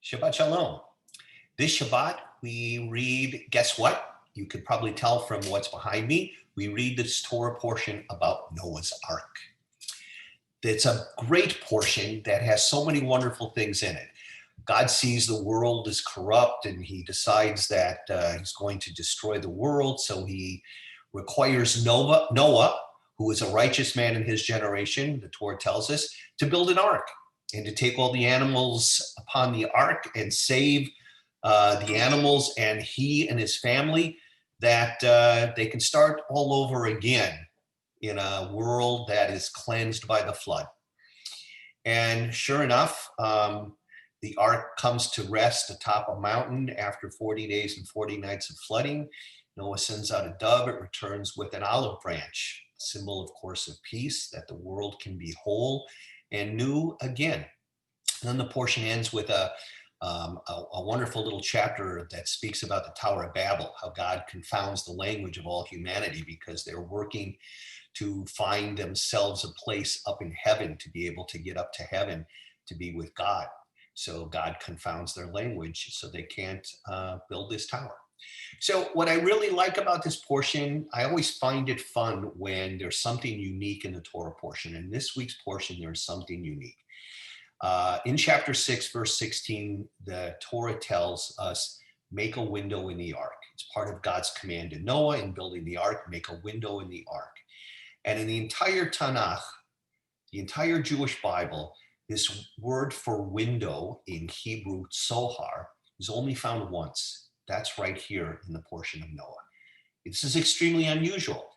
Shabbat Shalom. This Shabbat, we read, guess what? You could probably tell from what's behind me. We read this Torah portion about Noah's Ark. It's a great portion that has so many wonderful things in it. God sees the world is corrupt and he decides that he's going to destroy the world. So he requires Noah, who is a righteous man in his generation, the Torah tells us, to build an ark and to take all the animals upon the ark and save the animals and he and his family, that they can start all over again in a world that is cleansed by the flood. And sure enough, the ark comes to rest atop a mountain after 40 days and 40 nights of flooding. Noah sends out a dove. It returns with an olive branch, a symbol, of course, of peace, that the world can be whole and new again. And then the portion ends with a wonderful little chapter that speaks about the Tower of Babel, how God confounds the language of all humanity because they're working to find themselves a place up in heaven, to be able to get up to heaven, to be with God. So God confounds their language so they can't build this tower. So what I really like about this portion, I always find it fun when there's something unique in the Torah portion. In this week's portion, there's something unique. In chapter 6, verse 16, the Torah tells us, make a window in the ark. It's part of God's command to Noah in building the ark, make a window in the ark. And in the entire Tanakh, the entire Jewish Bible, this word for window in Hebrew, tzohar, is only found once. That's right here in the portion of Noah. This is extremely unusual.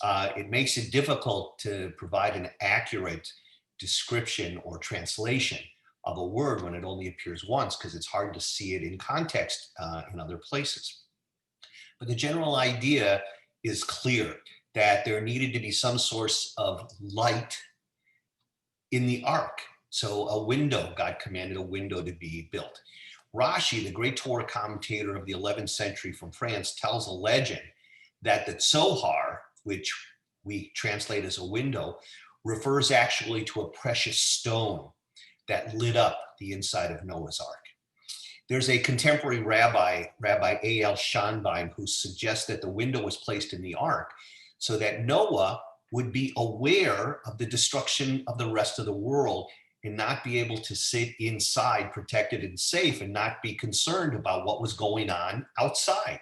It makes it difficult to provide an accurate description or translation of a word when it only appears once, because it's hard to see it in context in other places. But the general idea is clear, that there needed to be some source of light in the ark. So a window, God commanded a window to be built. Rashi, the great Torah commentator of the 11th century from France, tells a legend that the tzohar, which we translate as a window, refers actually to a precious stone that lit up the inside of Noah's Ark. There's a contemporary rabbi, Rabbi A.L. Schonbein, who suggests that the window was placed in the ark so that Noah would be aware of the destruction of the rest of the world and not be able to sit inside protected and safe and not be concerned about what was going on outside.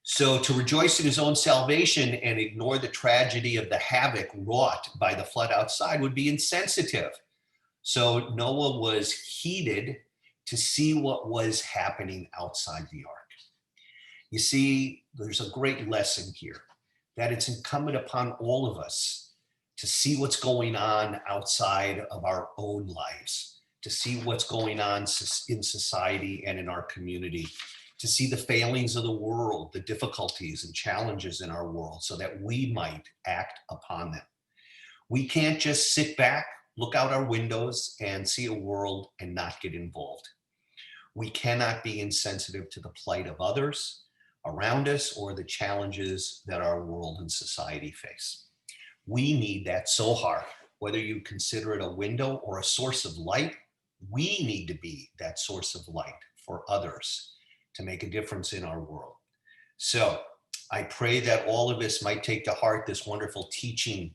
So to rejoice in his own salvation and ignore the tragedy of the havoc wrought by the flood outside would be insensitive. So Noah was heeded to see what was happening outside the ark. You see, there's a great lesson here, that it's incumbent upon all of us to see what's going on outside of our own lives, to see what's going on in society and in our community, to see the failings of the world, the difficulties and challenges in our world, so that we might act upon them. We can't just sit back, look out our windows and see a world and not get involved. We cannot be insensitive to the plight of others around us or the challenges that our world and society face. We need that tzohar, whether you consider it a window or a source of light. We need to be that source of light for others to make a difference in our world. So I pray that all of us might take to heart this wonderful teaching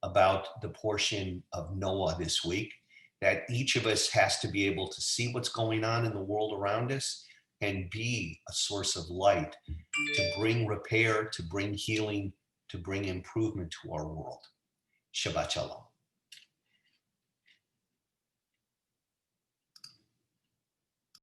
about the portion of Noah this week, that each of us has to be able to see what's going on in the world around us and be a source of light to bring repair, to bring healing, to bring improvement to our world. Shabbat Shalom.